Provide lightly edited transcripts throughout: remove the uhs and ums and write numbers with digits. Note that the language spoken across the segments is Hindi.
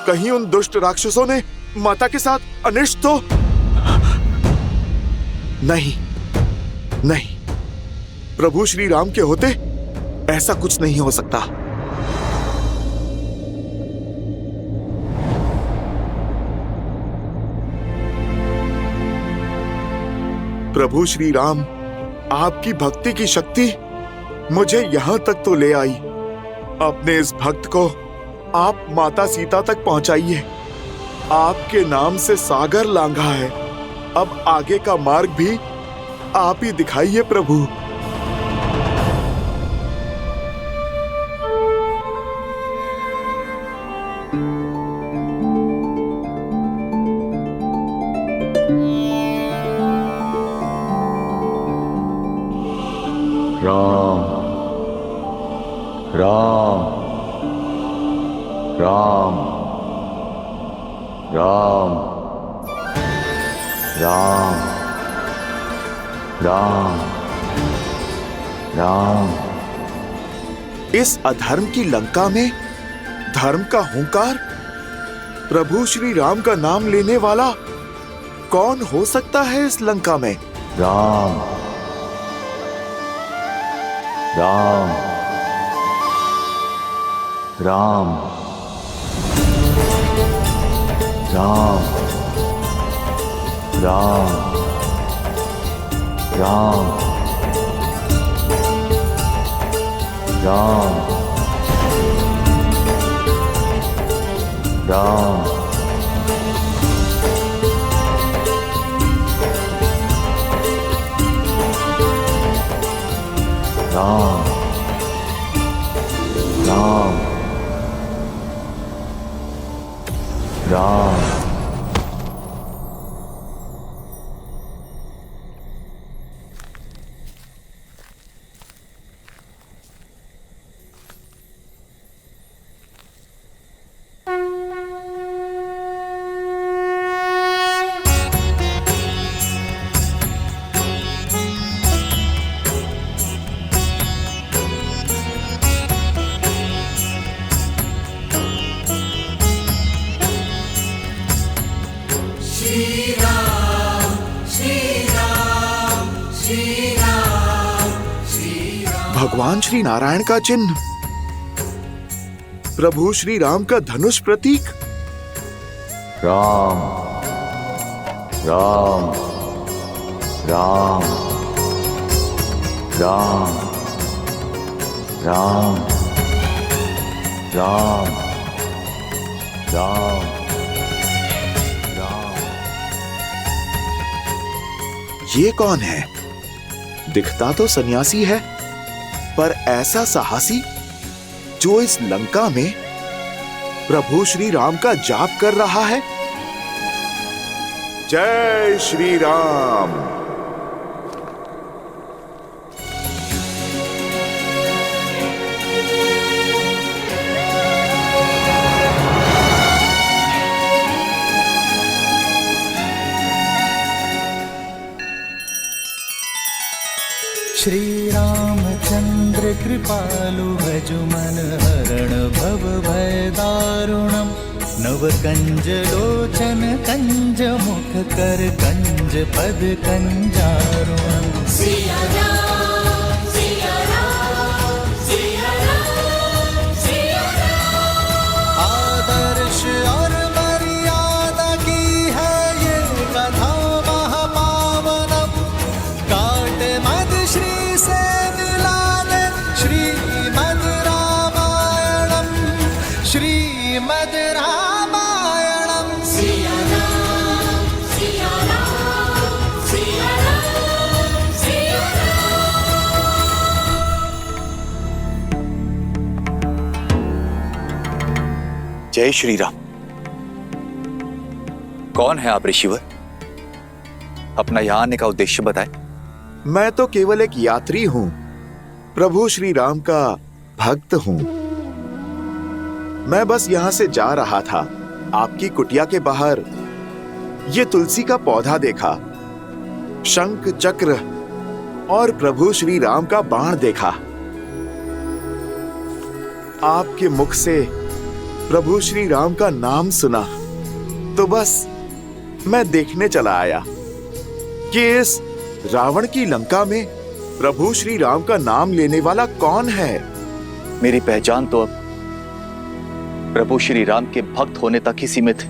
कहीं उन दुष्ट राक्षसों ने माता के साथ अनिष्ट तो नहीं। नहीं, प्रभु श्री राम के होते ऐसा कुछ नहीं हो सकता। प्रभु श्री राम, आपकी भक्ति की शक्ति मुझे यहां तक तो ले आई। अपने इस भक्त को आप माता सीता तक पहुंचाइए। आपके नाम से सागर लांघा है, अब आगे का मार्ग भी आप ही दिखाइए प्रभु। राम राम राम राम राम राम राम। इस अधर्म की लंका में धर्म का हुंकार, प्रभु श्री राम का नाम लेने वाला कौन हो सकता है इस लंका में? राम राम राम राम राम राम राम राम राम राम राम। भगवान श्री नारायण का चिन्ह, प्रभु श्री राम का धनुष प्रतीक। राम राम राम राम राम राम राम राम। ये कौन है? दिखता तो सन्यासी है, पर ऐसा साहसी जो इस लंका में प्रभु श्री राम का जाप कर रहा है। जय श्री राम। श्री रामचंद्र कृपालु भजु मन हरण भव भय दारुणम। नव कंज लोचन कंज मुख कर कंज पद कंजारुणम। सिया राम सिया राम सिया राम सिया राम। आदर्श और मर्यादा की है ये कथा महापावनम। काट मद श्री से मिला दे श्रीमद् रामायणम। श्रीमद् रामायणम। सिया राम सिया राम सिया राम सिया राम। जय श्री राम। कौन है आप ऋषिवर? अपना यहां आने का उद्देश्य बताएं। मैं तो केवल एक यात्री हूं, प्रभु श्री राम का भक्त हूं। मैं बस यहां से जा रहा था, आपकी कुटिया के बाहर ये तुलसी का पौधा देखा, शंख चक्र और प्रभु श्री राम का बाण देखा। आपके मुख से प्रभु श्री राम का नाम सुना तो बस मैं देखने चला आया कि इस रावण की लंका में प्रभु श्री राम का नाम लेने वाला कौन है। मेरी पहचान तो अब प्रभु श्री राम के भक्त होने तक ही सीमित है।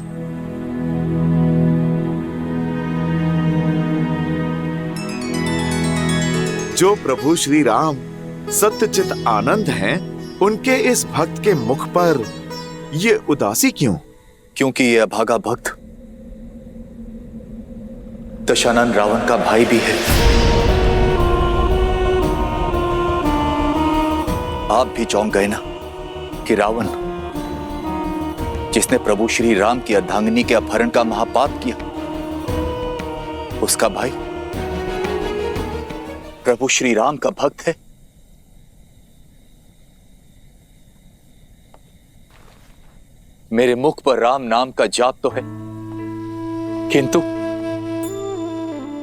जो प्रभु श्री राम सत्यचित आनंद हैं, उनके इस भक्त के मुख पर ये उदासी क्यों? क्योंकि ये अभागा भक्त दशानन रावण का भाई भी है। आप भी चौंक गए ना कि रावण, जिसने प्रभु श्री राम की अर्धांगिनी के अपहरण का महापाप किया, उसका भाई प्रभु श्री राम का भक्त है। मेरे मुख पर राम नाम का जाप तो है,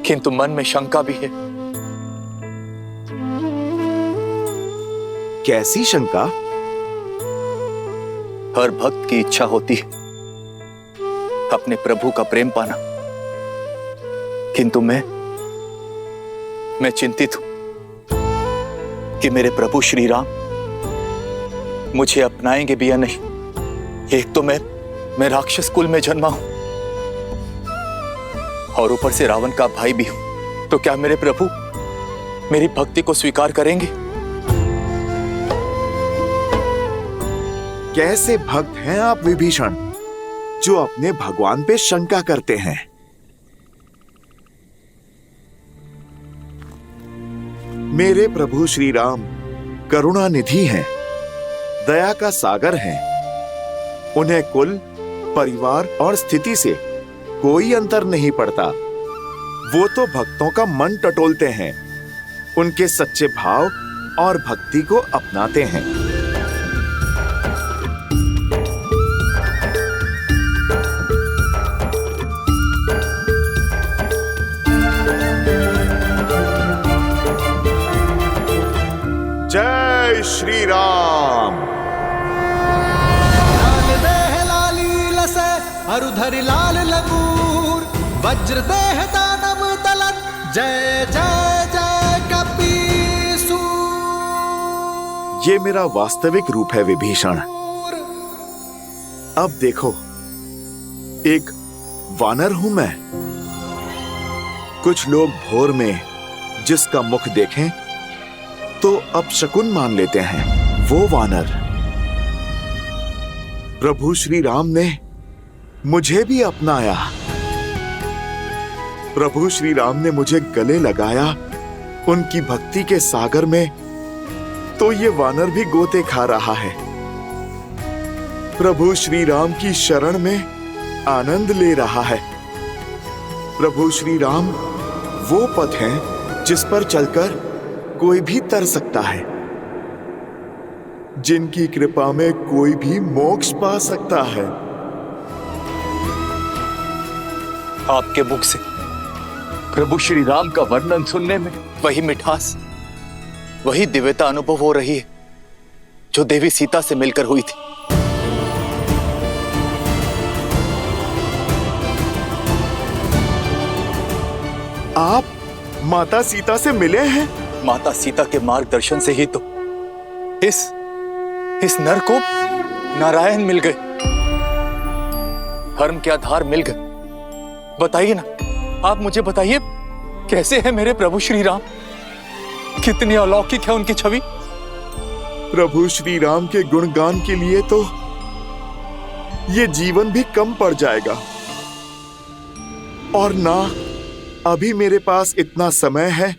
किंतु मन में शंका भी है। कैसी शंका? हर भक्त की इच्छा होती है अपने प्रभु का प्रेम पाना, किंतु मैं चिंतित हूं कि मेरे प्रभु श्री राम मुझे अपनाएंगे भी या नहीं। एक तो मैं राक्षस कुल में जन्मा हूं और ऊपर से रावण का भाई भी हूं, तो क्या मेरे प्रभु मेरी भक्ति को स्वीकार करेंगे? कैसे भक्त हैं आप विभीषण, जो अपने भगवान पे शंका करते हैं? मेरे प्रभु श्री राम करुणा निधि हैं, दया का सागर हैं। उन्हें कुल, परिवार और स्थिति से कोई अंतर नहीं पड़ता। वो तो भक्तों का मन टटोलते हैं, उनके सच्चे भाव और भक्ति को अपनाते हैं। जय श्री राम। लाल देह लाली लसे अरुधरि लाल लगूर, वज्र देह दानव दलन, जय जय जय कपीसूर। ये मेरा वास्तविक रूप है विभीषण। अब देखो, एक वानर हूं मैं। कुछ लोग भोर में जिसका मुख देखें तो अपशकुन मान लेते हैं, वो वानर। प्रभु श्री राम ने मुझे भी अपनाया। प्रभु श्री राम ने मुझे गले लगाया उनकी भक्ति के सागर में, तो ये वानर भी गोते खा रहा है। प्रभु श्री राम की शरण में आनंद ले रहा है। प्रभु श्री राम वो पथ हैं जिस पर चलकर कोई भी तर सकता है, जिनकी कृपा में कोई भी मोक्ष पा सकता है। आपके मुख से प्रभु श्री राम का वर्णन सुनने में वही मिठास, वही दिव्यता अनुभव हो रही है जो देवी सीता से मिलकर हुई थी। आप माता सीता से मिले हैं? माता सीता के मार्गदर्शन से ही तो इस नर को नारायण मिल गए, धर्म के आधार मिल गए। बताइए ना, आप मुझे बताइए, कैसे है मेरे प्रभु श्री राम? कितनी अलौकिक है उनकी छवि। प्रभु श्री राम के गुणगान के लिए तो ये जीवन भी कम पड़ जाएगा, और ना अभी मेरे पास इतना समय है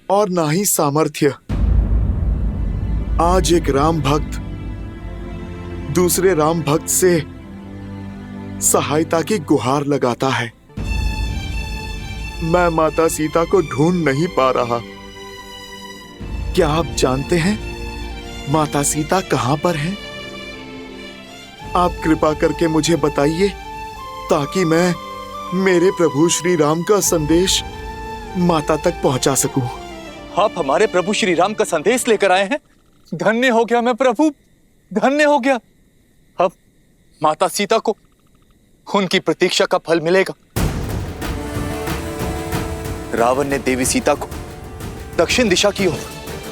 और ना ही सामर्थ्य। आज एक राम भक्त दूसरे राम भक्त से सहायता की गुहार लगाता है। मैं माता सीता को ढूंढ नहीं पा रहा। क्या आप जानते हैं माता सीता कहां पर हैं? आप कृपा करके मुझे बताइए, ताकि मैं मेरे प्रभु श्री राम का संदेश माता तक पहुंचा सकूं। आप हमारे प्रभु श्री राम का संदेश लेकर आए हैं। धन्य हो गया मैं प्रभु, धन्य हो गया। माता सीता को उनकी प्रतीक्षा का फल मिलेगा। रावण ने देवी सीता को दक्षिण दिशा की ओर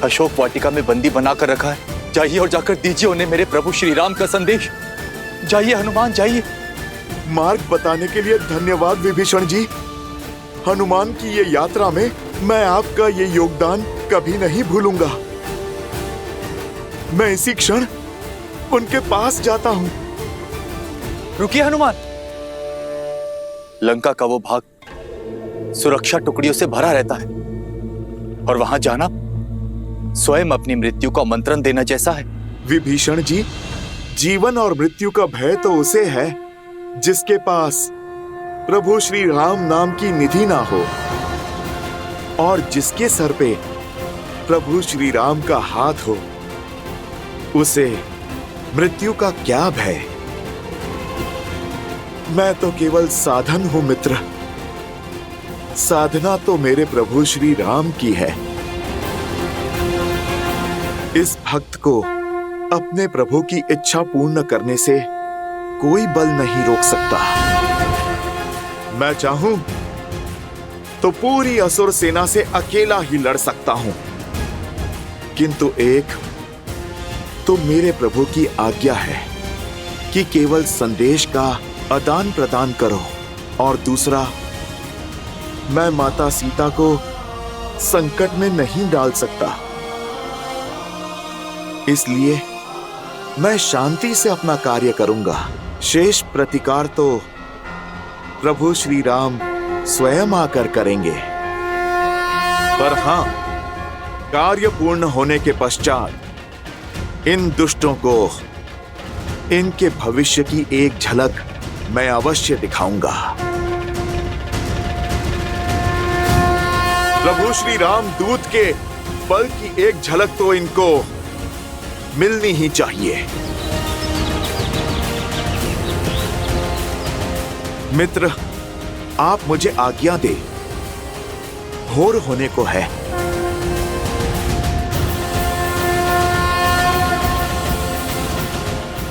अशोक वाटिका में बंदी बनाकर रखा है। जाइए और जाकर दीजिए उन्हें मेरे प्रभु श्री राम का संदेश। जाइए हनुमान, जाइए। मार्ग बताने के लिए धन्यवाद विभीषण जी। हनुमान की ये यात्रा में मैं आपका ये योगदान कभी नहीं भूलूंगा। मैं इसी क्षण उनके पास जाता हूं। रुकिए हनुमान। लंका का वो भाग सुरक्षा टुकड़ियों से भरा रहता है और वहां जाना स्वयं अपनी मृत्यु को आमंत्रण देना जैसा है। विभीषण जी, जीवन और मृत्यु का भय तो उसे है जिसके पास प्रभु श्री राम नाम की निधि ना हो, और जिसके सर पे प्रभु श्री राम का हाथ हो, उसे मृत्यु का क्या भय। मैं तो केवल साधन हूं मित्र। साधना तो मेरे प्रभु श्री राम की है। इस भक्त को अपने प्रभु की इच्छा पूर्ण करने से कोई बल नहीं रोक सकता। मैं चाहूं तो पूरी असुर सेना से अकेला ही लड़ सकता हूं, किंतु एक तो मेरे प्रभु की आज्ञा है कि केवल संदेश का आदान प्रदान करो, और दूसरा, मैं माता सीता को संकट में नहीं डाल सकता। इसलिए मैं शांति से अपना कार्य करूंगा। शेष प्रतिकार तो प्रभु श्री राम स्वयं आकर करेंगे। पर हां, कार्य पूर्ण होने के पश्चात इन दुष्टों को इनके भविष्य की एक झलक मैं अवश्य दिखाऊंगा। प्रभु श्री राम दूत के बल की एक झलक तो इनको मिलनी ही चाहिए। मित्र, आप मुझे आज्ञा दे, भोर होने को है।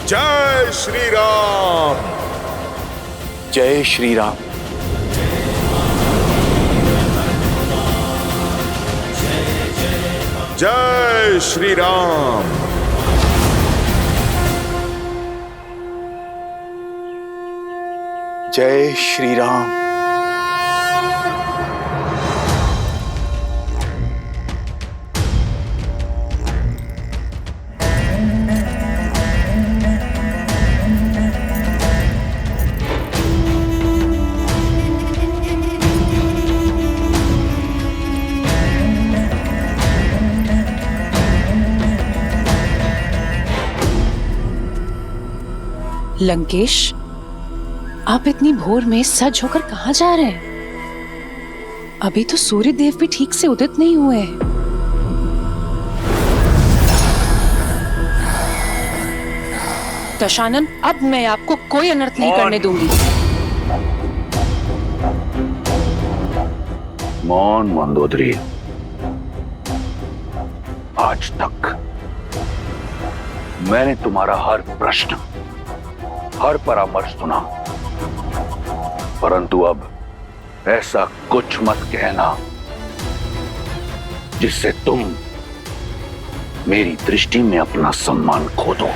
जय श्री राम। जय श्री राम। जय श्री राम। जय श्री राम। लंकेश, आप इतनी भोर में सज होकर कहां जा रहे हैं? अभी तो सूर्य देव भी ठीक से उदित नहीं हुए हैं। दशानन, अब मैं आपको कोई अनर्थ नहीं करने दूंगी। मौन मंदोदरी, आज तक मैंने तुम्हारा हर प्रश्न, हर परामर्श सुना, परंतु अब ऐसा कुछ मत कहना जिससे तुम मेरी दृष्टि में अपना सम्मान खो दो।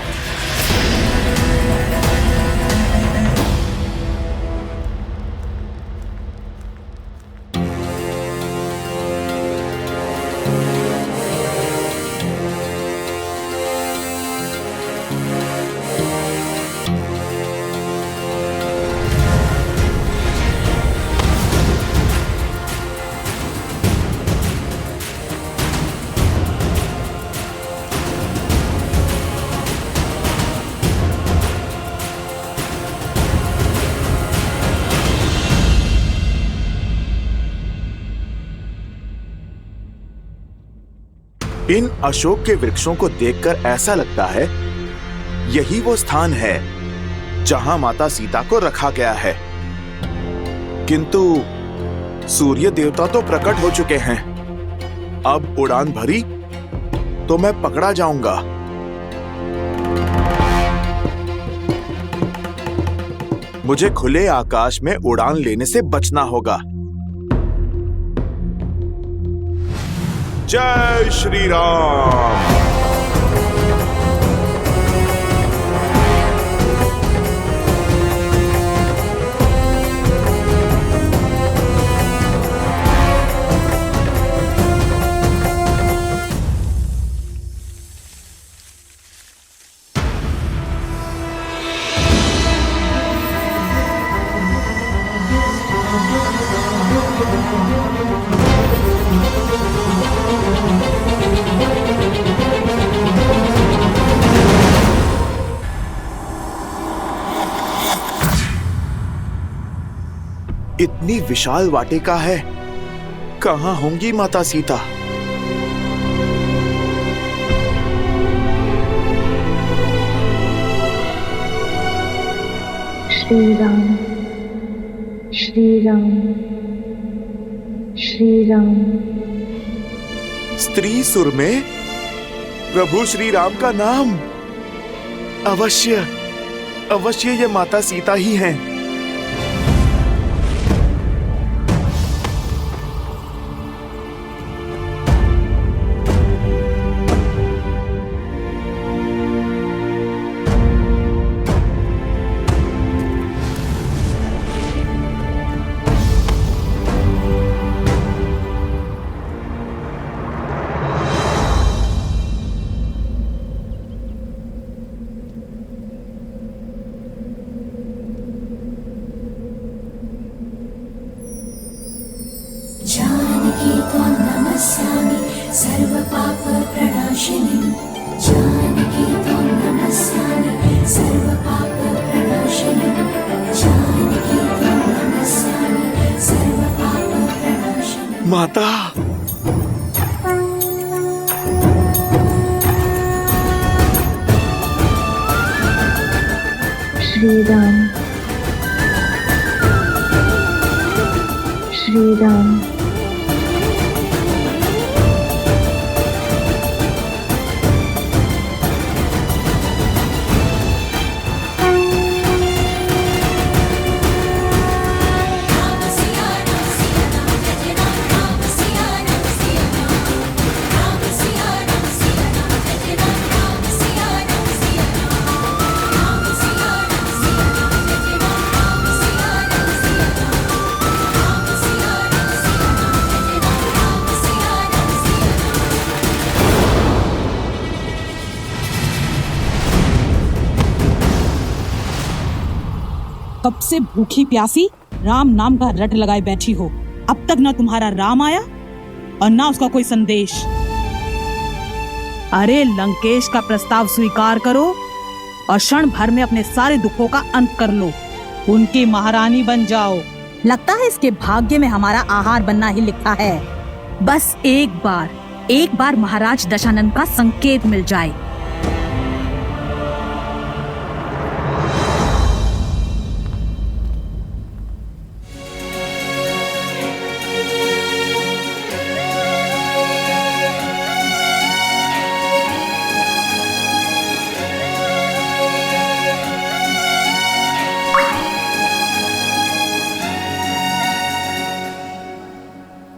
इन अशोक के वृक्षों को देखकर ऐसा लगता है यही वो स्थान है जहां माता सीता को रखा गया है, किंतु सूर्य देवता तो प्रकट हो चुके हैं। अब उड़ान भरी तो मैं पकड़ा जाऊंगा। मुझे खुले आकाश में उड़ान लेने से बचना होगा। जय श्री राम। इतनी विशाल वाटिका है, कहाँ होंगी माता सीता? श्री राम श्री राम श्री राम। स्त्री सुर में प्रभु श्री राम का नाम। अवश्य अवश्य ये माता सीता ही हैं। जानकी त्वां नमस्यामि सर्वपापप्रणाशिनीं। जानकी त्वां नमस्यामि सर्वपापप्रणाशिनीं। जानकी त्वां नमस्यामि सर्वपापप्रणाशिनीं। माता, श्री राम श्री राम। राम सिया राम सिया राम जय जय राम। राम सिया राम सिया राम। राम सिया राम सिया राम जय जय राम। राम सिया राम सिया राम। राम सिया राम सिया राम जय जय राम। राम सिया राम सिया राम। राम सिया राम सिया राम जय जय राम। राम सिया राम सिया राम। कब से भूखी प्यासी राम नाम का रट लगाए बैठी हो, अब तक ना तुम्हारा राम आया और ना उसका कोई संदेश। अरे लंकेश का प्रस्ताव स्वीकार करो और क्षण भर में अपने सारे दुखों का अंत कर लो, उनकी महारानी बन जाओ। लगता है इसके भाग्य में हमारा आहार बनना ही लिखा है। बस एक बार महाराज दशानन का संकेत मिल जाए।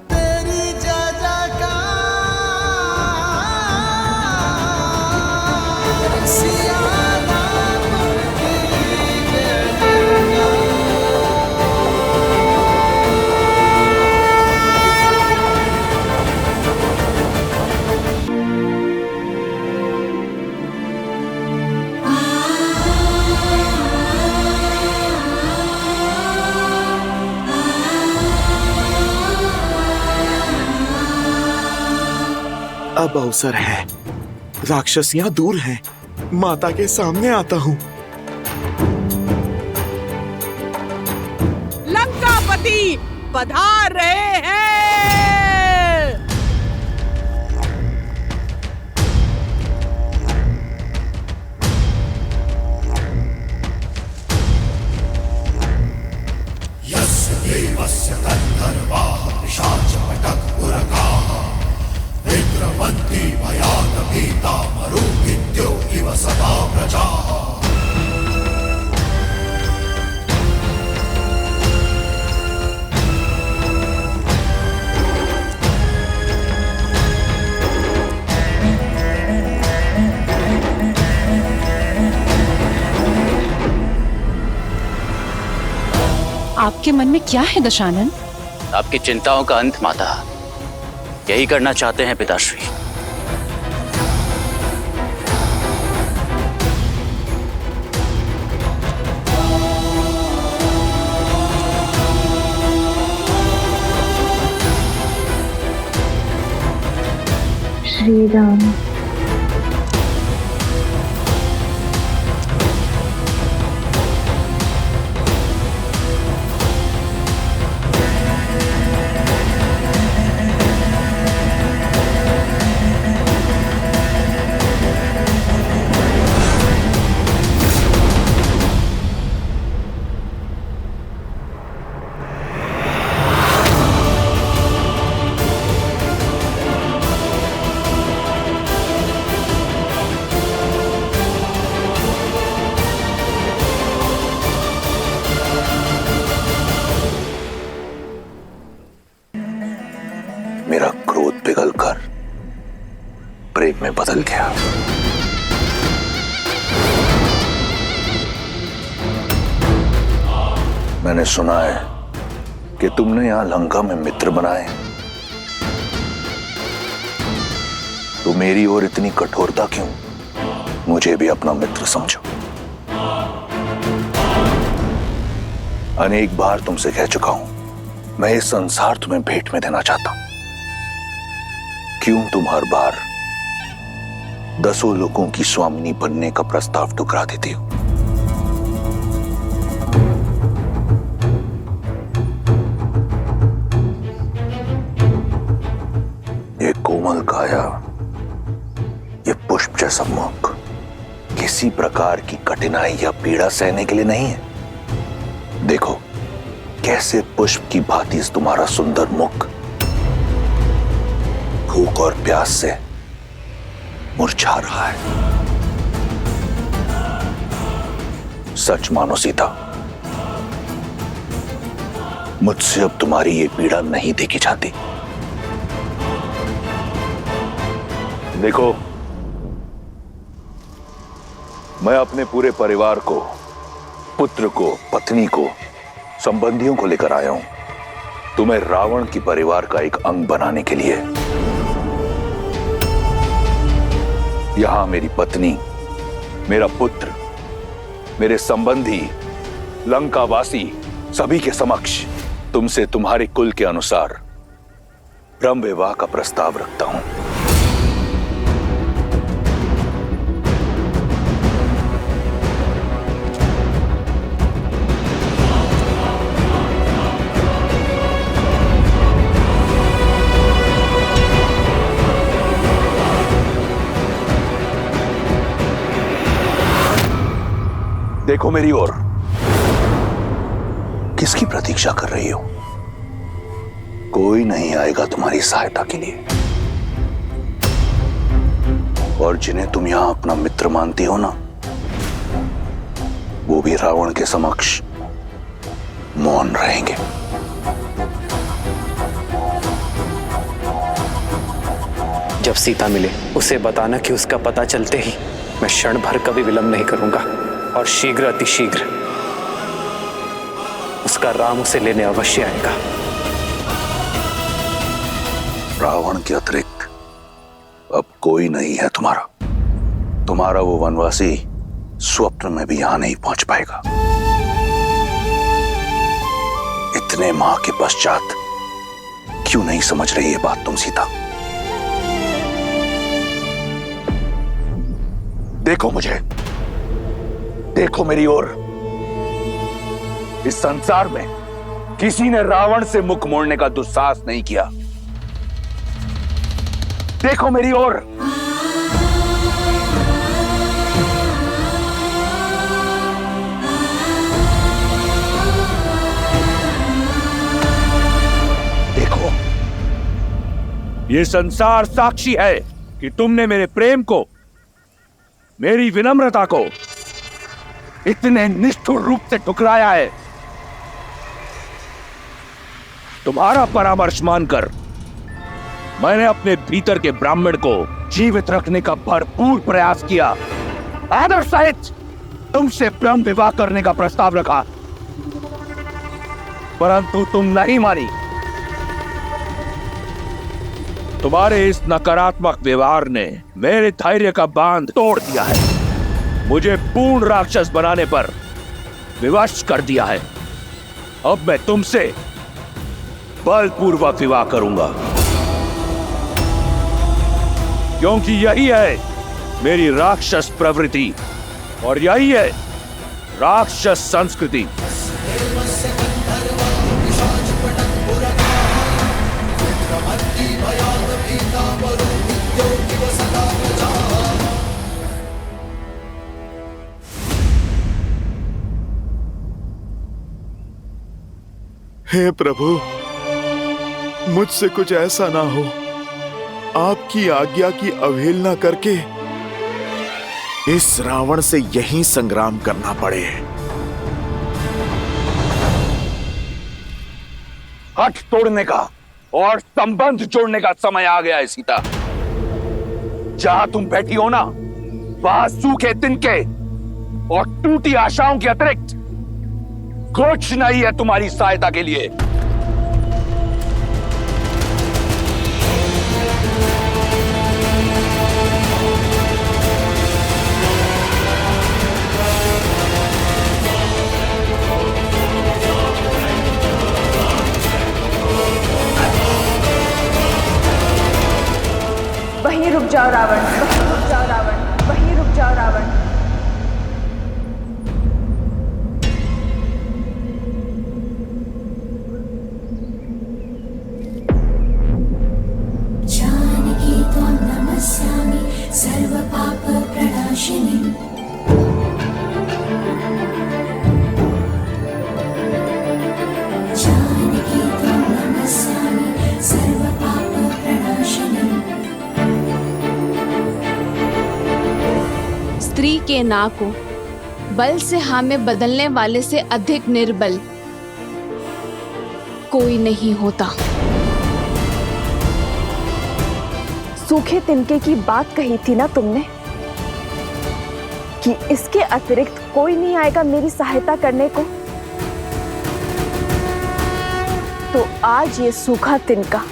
तेरी जय जयकार सिया राम की जय अब अवसर है। राक्षसियां दूर हैं। माता के सामने आता हूँ। लंकापति पधार रहे हैं। आपके मन में क्या है दशानन? आपकी चिंताओं का अंत माता, यही करना चाहते हैं पिताश्री। श्री राम। मेरा क्रोध पिघलकर प्रेम में बदल गया। मैंने सुना है कि तुमने यहां लंका में मित्र बनाए, तो मेरी ओर इतनी कठोरता क्यों? मुझे भी अपना मित्र समझो। अनेक बार तुमसे कह चुका हूं, मैं ये संसार तुम्हें भेंट में देना चाहता हूं। क्यों तुम हर बार 10 लोगों की स्वामिनी बनने का प्रस्ताव ठुकरा देती हो? ये कोमल काया, ये पुष्प जैसा मुख किसी प्रकार की कठिनाई या पीड़ा सहने के लिए नहीं है। देखो कैसे पुष्प की भांति तुम्हारा सुंदर मुख भूख और प्यास से मुरझा रहा है। सच मानो सीता, मुझसे अब तुम्हारी ये पीड़ा नहीं देखी जाती। देखो, मैं अपने पूरे परिवार को, पुत्र को, पत्नी को, संबंधियों को लेकर आया हूं तुम्हें रावण की परिवार का एक अंग बनाने के लिए। यहां मेरी पत्नी, मेरा पुत्र, मेरे संबंधी, लंकावासी सभी के समक्ष तुमसे तुम्हारे कुल के अनुसार ब्रह्म विवाह का प्रस्ताव रखता हूं। देखो मेरी ओर, किसकी प्रतीक्षा कर रही हो? कोई नहीं आएगा तुम्हारी सहायता के लिए, और जिन्हें तुम यहां अपना मित्र मानती हो ना, वो भी रावण के समक्ष मौन रहेंगे। जब सीता मिले उसे बताना कि उसका पता चलते ही मैं क्षण भर का भी विलंब नहीं करूंगा, और शीघ्र अतिशीघ्र उसका राम उसे लेने अवश्य आएगा। रावण के अतिरिक्त अब कोई नहीं है तुम्हारा। तुम्हारा वो वनवासी स्वप्न में भी यहां नहीं पहुंच पाएगा। इतने माह के पश्चात क्यों नहीं समझ रही ये बात तुम सीता? देखो मुझे, देखो मेरी ओर। इस संसार में किसी ने रावण से मुख मोड़ने का दुस्साहस नहीं किया। देखो मेरी ओर। देखो, ये संसार साक्षी है कि तुमने मेरे प्रेम को, मेरी विनम्रता को इतने निष्ठुर रूप से ठुकराया है। तुम्हारा परामर्श मानकर मैंने अपने भीतर के ब्राह्मण को जीवित रखने का भरपूर प्रयास किया। आदर सहित तुमसे ब्रह्म विवाह करने का प्रस्ताव रखा, परंतु तुम नहीं मानी। तुम्हारे इस नकारात्मक व्यवहार ने मेरे धैर्य का बांध तोड़ दिया है, मुझे पूर्ण राक्षस बनाने पर विवश कर दिया है। अब मैं तुमसे बलपूर्वक विवाह करूंगा, क्योंकि यही है मेरी राक्षस प्रवृत्ति और यही है राक्षस संस्कृति। हे प्रभु, मुझसे कुछ ऐसा ना हो, आपकी आज्ञा की अवहेलना करके इस रावण से यहीं संग्राम करना पड़े। हठ तोड़ने का और संबंध जोड़ने का समय आ गया है सीता। जहां तुम बैठी हो ना, वहां सूखे तिनके और टूटी आशाओं के अतिरिक्त कुछ नहीं है तुम्हारी सहायता के लिए। वहीं रुक जाओ रावण, वहीं रुक जाओ रावण, वहीं रुक जाओ रावण। जानकी त्वां नमस्यामि सर्वपापप्रणाशिनीम्। जानकी त्वां नमस्यामि सर्वपापप्रणाशिनीम्। स्त्री के ना को बल से हाँ में बदलने वाले से अधिक निर्बल कोई नहीं होता। सूखे तिनके की बात कही थी ना तुमने कि इसके अतिरिक्त कोई नहीं आएगा मेरी सहायता करने को। तो आज ये सूखा तिनका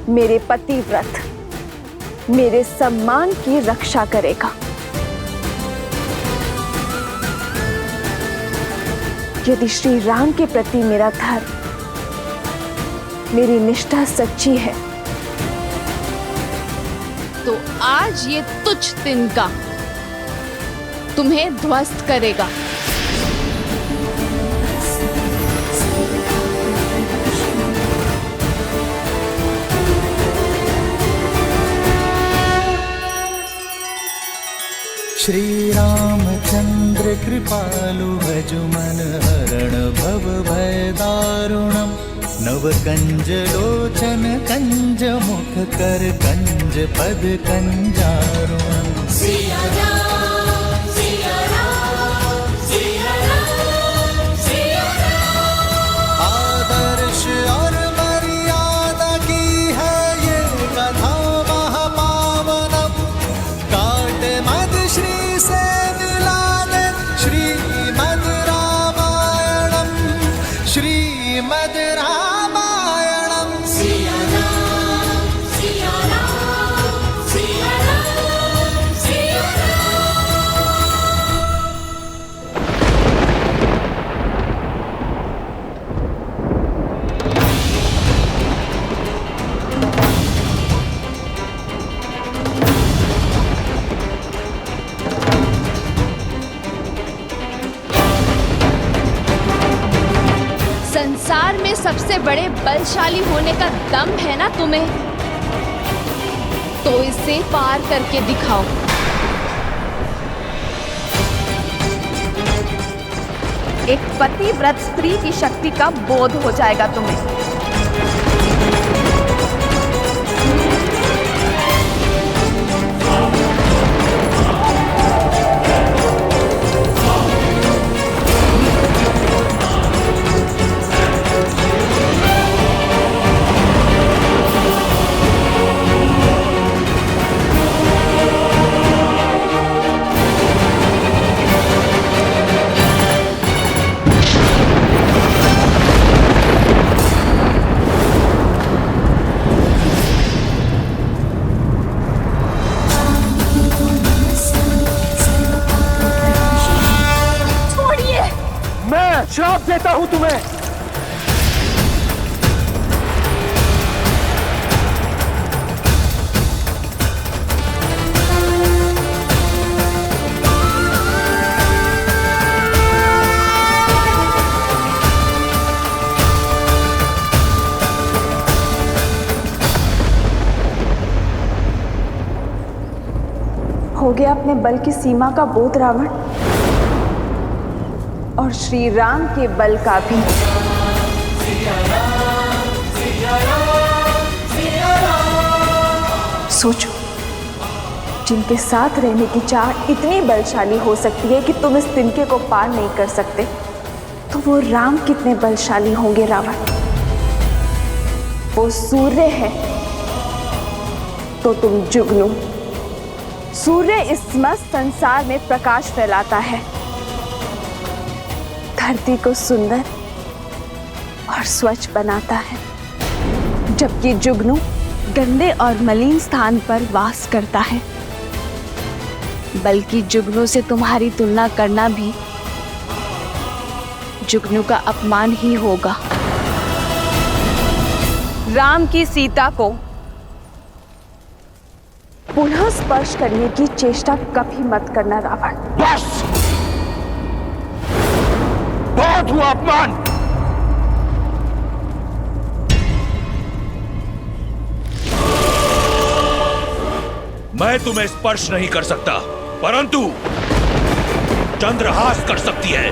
मेरे पतिव्रत, मेरे सम्मान की रक्षा करेगा। यदि श्री राम के प्रति मेरा धर्म, मेरी निष्ठा सच्ची है, तो आज ये तुच्छ तिनका तुम्हें ध्वस्त करेगा। श्री रामचंद्र कृपालु भजु मन हरण भव भय दारुणम। नव कंज लोचन कंज मुख कर कंज पद कंजारुणम। सिया राम, सिया राम, सिया राम, सिया राम। आदर्श और मर्यादा की है ये कथा महापावनम। काट मद श्री से मिला दे श्रीमद रामायणम, श्रीमद रामायणम। सिया राम, सिया राम, सिया राम, सिया संसार में सबसे बड़े बलशाली होने का दम है ना तुम्हें, तो इसे पार करके दिखाओ। एक पतिव्रत स्त्री की शक्ति का बोध हो जाएगा तुम्हें। मैं श्राप देता हूं तुम्हें। हो गया अपने बल की सीमा का बोध रावण, और श्री राम के बल का भी। सोचो, जिनके साथ रहने की चाह इतनी बलशाली हो सकती है कि तुम इस तिनके को पार नहीं कर सकते, तो वो राम कितने बलशाली होंगे रावण। वो सूर्य है तो तुम जुगनू। सूर्य इस समस्त संसार में प्रकाश फैलाता है, धरती को सुंदर और स्वच्छ बनाता है, जबकि जुगनू गंदे और मलिन स्थान पर वास करता है। बल्कि जुगनू से तुम्हारी तुलना करना भी जुगनू का अपमान ही होगा। राम की सीता को पुनः स्पर्श करने की चेष्टा कभी मत करना रावण। बस, बहुत हुआ अपमान। मैं तुम्हें स्पर्श नहीं कर सकता, परंतु चंद्रहास कर सकती है।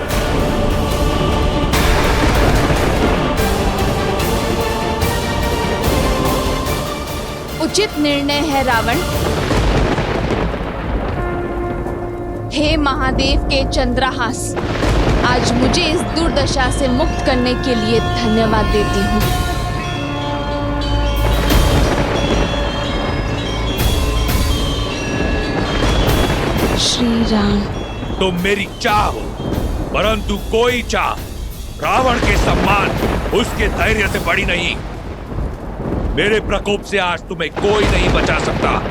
उचित निर्णय है रावण। हे महादेव के चंद्रहास, आज मुझे इस दुर्दशा से मुक्त करने के लिए धन्यवाद देती हूँ। श्री राम। तुम मेरी चाह हो, परंतु कोई चाह रावण के सम्मान, उसके धैर्य से बड़ी नहीं। मेरे प्रकोप से आज तुम्हें कोई नहीं बचा सकता।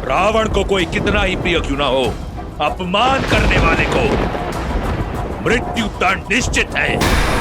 रावण को कोई कितना ही प्रिय क्यों ना हो, अपमान करने वाले को मृत्यु दंड निश्चित है।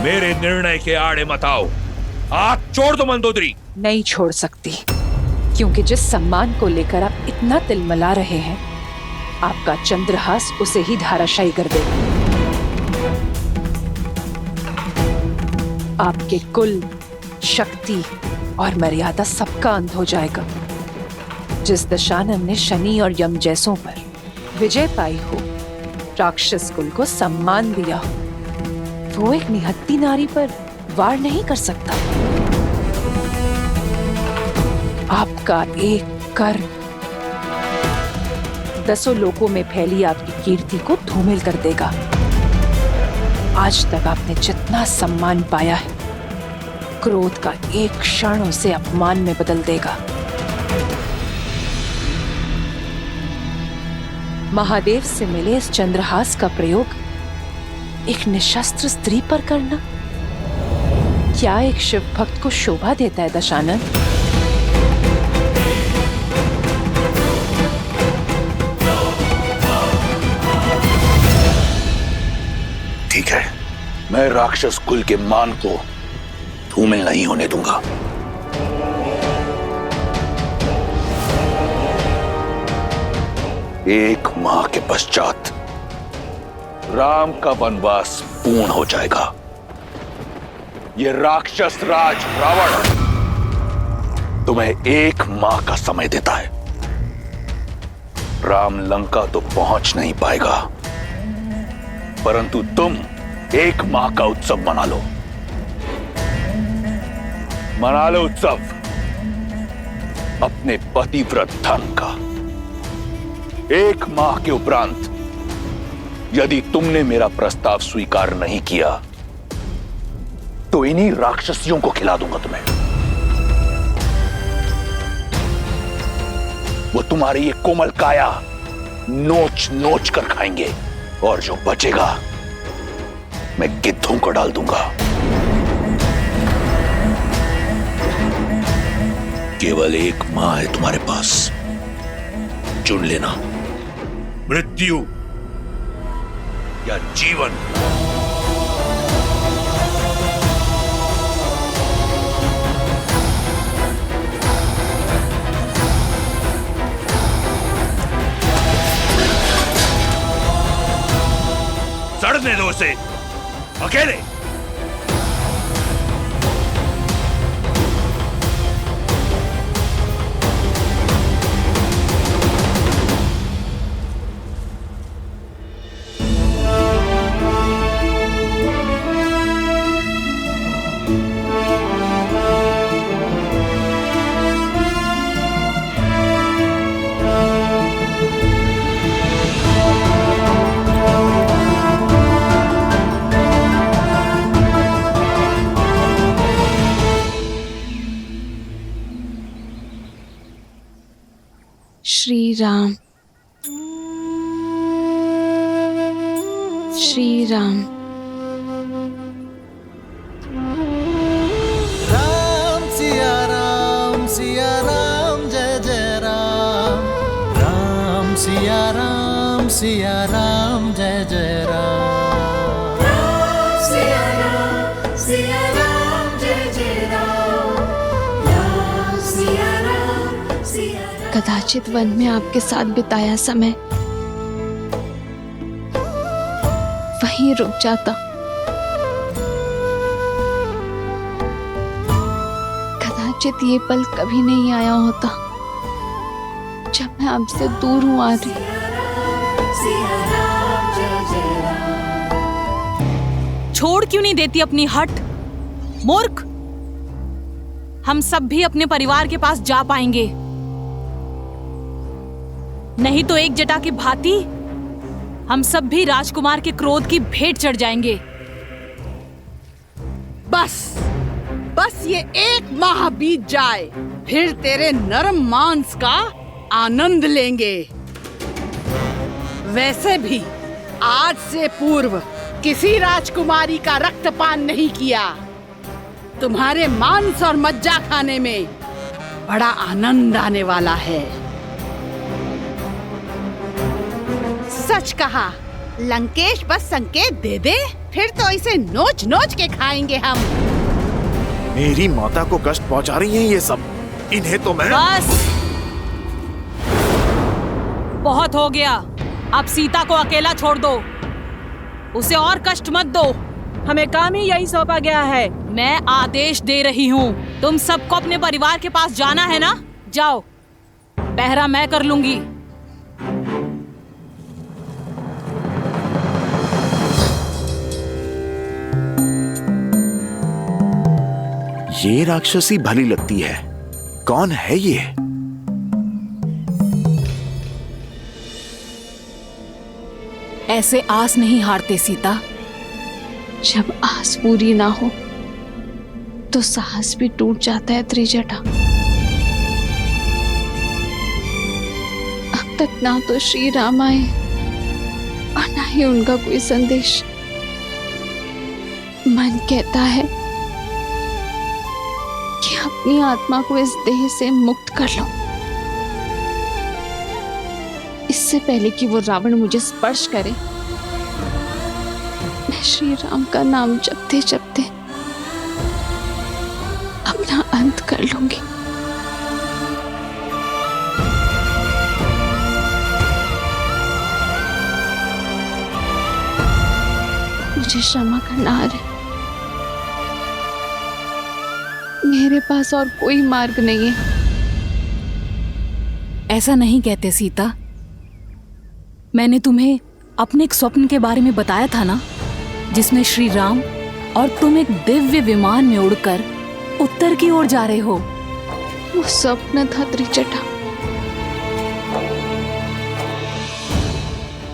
मेरे निर्णय के आड़े मत आओ। हाथ छोड़ दो मंदोदरी। नहीं छोड़ सकती, क्योंकि जिस सम्मान को लेकर आप इतना तिलमिला रहे हैं, आपका चंद्रहास उसे ही धराशायी कर देगा। आपके कुल, शक्ति और मर्यादा सबका अंत हो जाएगा। जिस दशानन ने शनि और यम जैसों पर विजय पाई हो, राक्षस कुल को सम्मान दिया हो, वो एक निहत्ती नारी पर वार नहीं कर सकता। आपका एक कर्म दसों लोकों में फैली आपकी कीर्ति को धूमिल कर देगा। आज तक आपने जितना सम्मान पाया है, क्रोध का एक क्षण उसे अपमान में बदल देगा। महादेव से मिले इस चंद्रहास का प्रयोग एक निशस्त्र स्त्री पर करना क्या एक शिव भक्त को शोभा देता है दशानन? ठीक है, मैं राक्षस कुल के मान को धूमिल नहीं होने दूंगा। एक माह के पश्चात राम का वनवास पूर्ण हो जाएगा। ये राक्षस राज रावण तुम्हें एक माह का समय देता है। राम लंका तो पहुंच नहीं पाएगा, परंतु तुम एक माह का उत्सव मना लो। मना लो उत्सव। अपने पतिव्रत धर्म का। 1 माह के उपरांत यदि तुमने मेरा प्रस्ताव स्वीकार नहीं किया तो इन्हीं राक्षसियों को खिला दूंगा तुम्हें। वो तुम्हारी ये कोमल काया नोच नोच कर खाएंगे और जो बचेगा मैं गिद्धों को डाल दूंगा। केवल 1 माह है तुम्हारे पास, चुन लेना, मृत्यु या जीवन। सड़ने दो उसे अकेले। श्री राम, श्री राम। राम सिया राम जय जय राम। राम सिया राम जय जय राम। सिया राम जय जय राम। राम सिया राम। कदाचित वन में आपके साथ बिताया समय वहीं रुक जाता। कदाचित ये पल कभी नहीं आया होता जब मैं आपसे दूर हूं आदि। छोड़ क्यों नहीं देती अपनी हट, मूर्ख। हम सब भी अपने परिवार के पास जा पाएंगे, नहीं तो एक जटा की भांति हम सब भी राजकुमार के क्रोध की भेंट चढ़ जाएंगे। बस ये 1 माह बीत जाए, फिर तेरे नरम मांस का आनंद लेंगे। वैसे भी आज से पूर्व किसी राजकुमारी का रक्तपान नहीं किया। तुम्हारे मांस और मज्जा खाने में बड़ा आनंद आने वाला है। सच कहा, लंकेश बस संकेत दे दे, फिर तो इसे नोच नोच के खाएंगे हम। मेरी माता को कष्ट पहुंचा रही हैं ये सब, इन्हें तो मैं। बस बहुत हो गया, अब सीता को अकेला छोड़ दो, उसे और कष्ट मत दो। हमें काम ही यही सौंपा गया है। मैं आदेश दे रही हूँ, तुम सबको अपने परिवार के पास जाना है ना, जाओ, पहरा मैं कर लूंगी। ये राक्षसी भली लगती है, कौन है ये? ऐसे आस नहीं हारते सीता। जब आस पूरी ना हो तो साहस भी टूट जाता है त्रिजटा। अब तक ना तो श्री राम आए और ना ही उनका कोई संदेश। मन कहता है कि अपनी आत्मा को इस देह से मुक्त कर लो, इससे पहले कि वो रावण मुझे स्पर्श करे। मैं श्री राम का नाम जपते जपते अपना अंत कर लूंगी। मुझे क्षमा करना है, मेरे पास और कोई मार्ग नहीं है। ऐसा नहीं कहते सीता, मैंने तुम्हें अपने एक स्वप्न के बारे में बताया था ना, जिसमें श्री राम और तुम एक दिव्य विमान में उड़कर उत्तर की ओर जा रहे हो। वो स्वप्न था त्रिजटा,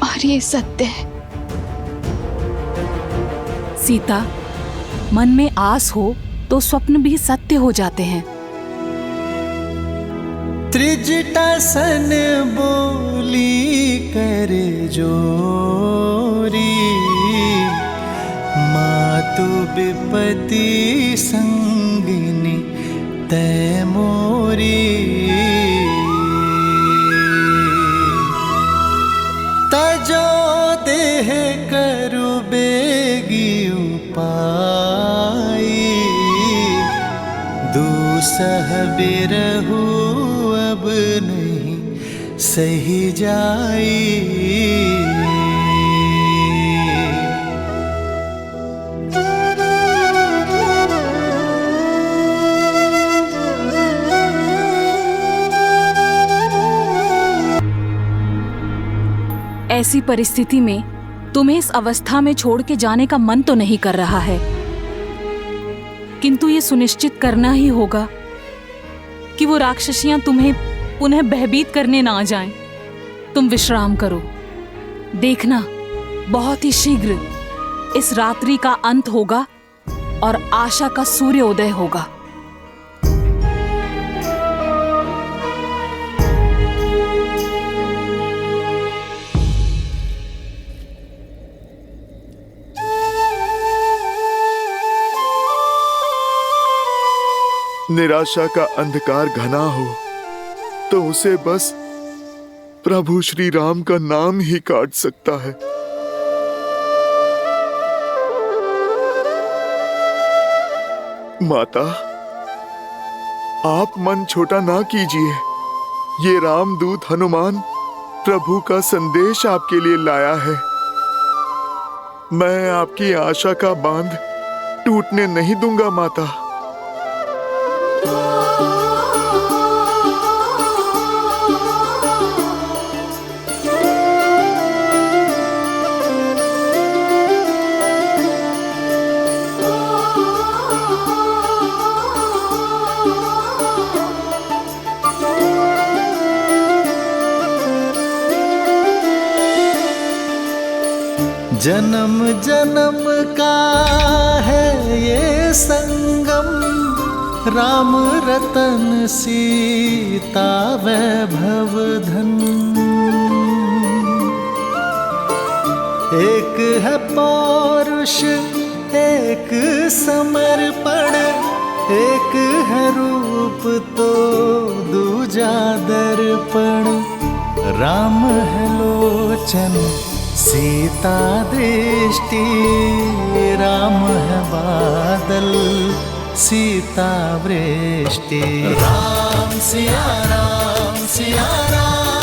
और ये सत्य है। सीता, मन में आस हो तो स्वप्न भी सत्य हो जाते हैं। त्रिजटा सन बोली करे जोरी, मातु विपति संगिनी तै मोरी। तजो देह करु बेगी उपाई, दूसह बिरहु अब नहीं सही जाई। ऐसी परिस्थिति में तुम्हें इस अवस्था में छोड़ के जाने का मन तो नहीं कर रहा है, किंतु ये सुनिश्चित करना ही होगा कि वो राक्षसियां तुम्हें पुनः भयभीत करने ना जाएं। तुम विश्राम करो, देखना बहुत ही शीघ्र इस रात्रि का अंत होगा और आशा का सूर्योदय होगा। निराशा का अंधकार घना हो तो उसे बस प्रभु श्री राम का नाम ही काट सकता है। माता, आप मन छोटा ना कीजिए। ये रामदूत हनुमान प्रभु का संदेश आपके लिए लाया है। मैं आपकी आशा का बांध टूटने नहीं दूंगा माता। जन्म जन्म का है ये संगम, राम रतन सीता वैभव धन। एक है पौरुष एक समर्पण, एक है रूप तो दूजा दर्पण। राम है लोचन सीता दृष्टि, राम है बादल सीता वृष्टि। राम सिया राम सिया राम।